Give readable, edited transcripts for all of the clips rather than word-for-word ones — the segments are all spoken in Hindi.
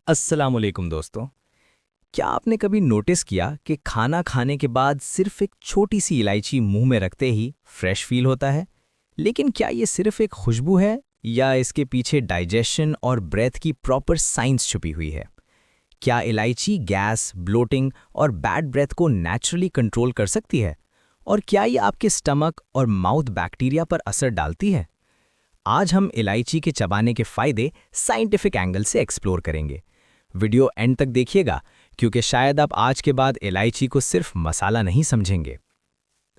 अस्सलामुअलैकुम दोस्तों। क्या आपने कभी नोटिस किया कि खाना खाने के बाद सिर्फ एक छोटी सी इलायची मुंह में रखते ही फ्रेश फील होता है? लेकिन क्या ये सिर्फ एक खुशबू है या इसके पीछे डाइजेशन और ब्रेथ की प्रॉपर साइंस छुपी हुई है? क्या इलायची गैस, ब्लोटिंग और बैड ब्रेथ को नेचुरली कंट्रोल कर सकती है? और क्या ये आपके स्टमक और माउथ बैक्टीरिया पर असर डालती है? आज हम इलायची के चबाने के फायदे साइंटिफिक एंगल से एक्सप्लोर करेंगे। वीडियो एंड तक देखिएगा क्योंकि शायद आप आज के बाद इलायची को सिर्फ मसाला नहीं समझेंगे।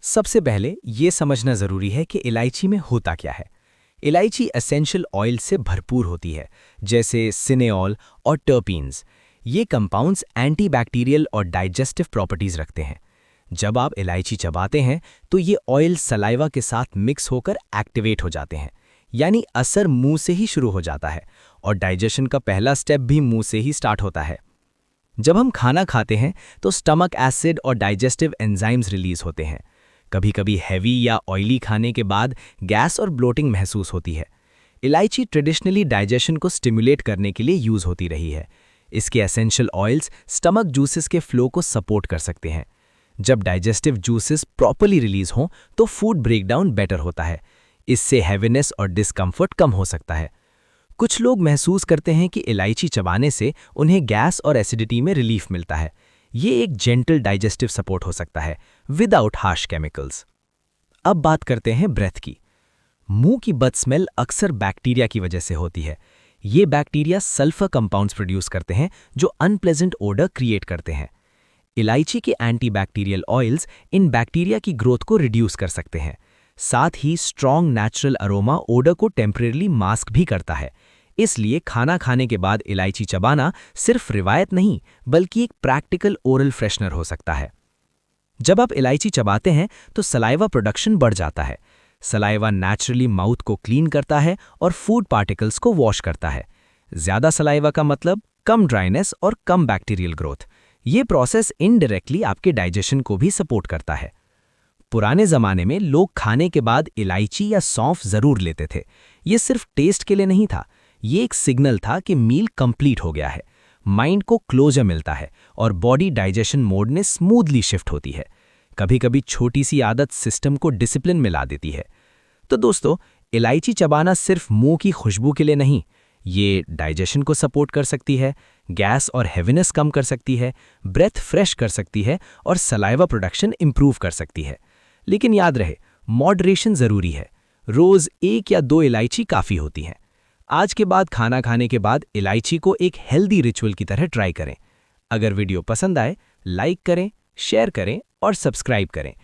सबसे पहले ये समझना जरूरी है कि इलायची में होता क्या है। इलायची एसेंशियल ऑयल से भरपूर होती है, जैसे सिनेऑल और टर्पीन्स। ये कंपाउंड्स एंटीबैक्टीरियल और डाइजेस्टिव प्रॉपर्टीज रखते हैं। जब आप इलायची चबाते हैं तो ये ऑयल सलाइवा के साथ मिक्स होकर एक्टिवेट हो जाते हैं, यानी असर मुंह से ही शुरू हो जाता है और डाइजेशन का पहला स्टेप भी मुंह से ही स्टार्ट होता है। जब हम खाना खाते हैं तो स्टमक एसिड और डाइजेस्टिव एंजाइम्स रिलीज होते हैं। कभी-कभी हैवी या ऑयली खाने के बाद गैस और ब्लोटिंग महसूस होती है। इलायची ट्रेडिशनली डाइजेशन को स्टिमुलेट करने के लिए यूज होती रही है। इसके एसेंशियल ऑयल्स स्टमक जूसेस के फ्लो को सपोर्ट कर सकते हैं। जब डाइजेस्टिव जूसेस प्रॉपर्ली रिलीज हों तो फूड ब्रेकडाउन बेटर होता है। इससे हैवीनेस और डिस्कम्फर्ट कम हो सकता है। कुछ लोग महसूस करते हैं कि इलायची चबाने से उन्हें गैस और एसिडिटी में रिलीफ मिलता है। ये एक जेंटल डाइजेस्टिव सपोर्ट हो सकता है विदाउट हार्श केमिकल्स। अब बात करते हैं ब्रेथ की। मुंह की बद स्मेल अक्सर बैक्टीरिया की वजह से होती है। ये बैक्टीरिया सल्फर कंपाउंड्स प्रोड्यूस करते हैं जो अनप्लेजेंट ओडर क्रिएट करते हैं। इलायची के एंटीबैक्टीरियल ऑयल्स इन बैक्टीरिया की ग्रोथ को रिड्यूस कर सकते हैं। साथ ही स्ट्रॉन्ग नेचुरल अरोमा ओडर को टेम्परेरी मास्क भी करता है। इसलिए खाना खाने के बाद इलायची चबाना सिर्फ रिवायत नहीं बल्कि एक प्रैक्टिकल ओरल फ्रेशनर हो सकता है। जब आप इलायची चबाते हैं तो सलाइवा प्रोडक्शन बढ़ जाता है। सलाइवा नेचुरली माउथ को क्लीन करता है और फूड पार्टिकल्स को वॉश करता है। ज्यादा सलाइवा का मतलब कम ड्राइनेस और कम बैक्टीरियल ग्रोथ। ये प्रोसेस इनडायरेक्टली आपके डाइजेशन को भी सपोर्ट करता है। पुराने जमाने में लोग खाने के बाद इलायची या सौंफ जरूर लेते थे। ये सिर्फ टेस्ट के लिए नहीं था, ये एक सिग्नल था कि मील कंप्लीट हो गया है। माइंड को क्लोजर मिलता है और बॉडी डाइजेशन मोड में स्मूथली शिफ्ट होती है। कभी-कभी छोटी सी आदत सिस्टम को डिसिप्लिन में ला देती है। तो दोस्तों, इलायची चबाना सिर्फ मुंह की खुशबू के लिए नहीं, ये डाइजेशन को सपोर्ट कर सकती है, गैस और हैवीनेस कम कर सकती है, ब्रेथ फ्रेश कर सकती है और सलाइवा प्रोडक्शन इंप्रूव कर सकती है। लेकिन याद रहे, मॉडरेशन जरूरी है। रोज 1 या 2 इलायची काफी होती हैं। आज के बाद खाना खाने के बाद इलायची को एक हेल्दी रिचुअल की तरह ट्राई करें। अगर वीडियो पसंद आए, लाइक करें, शेयर करें और सब्सक्राइब करें,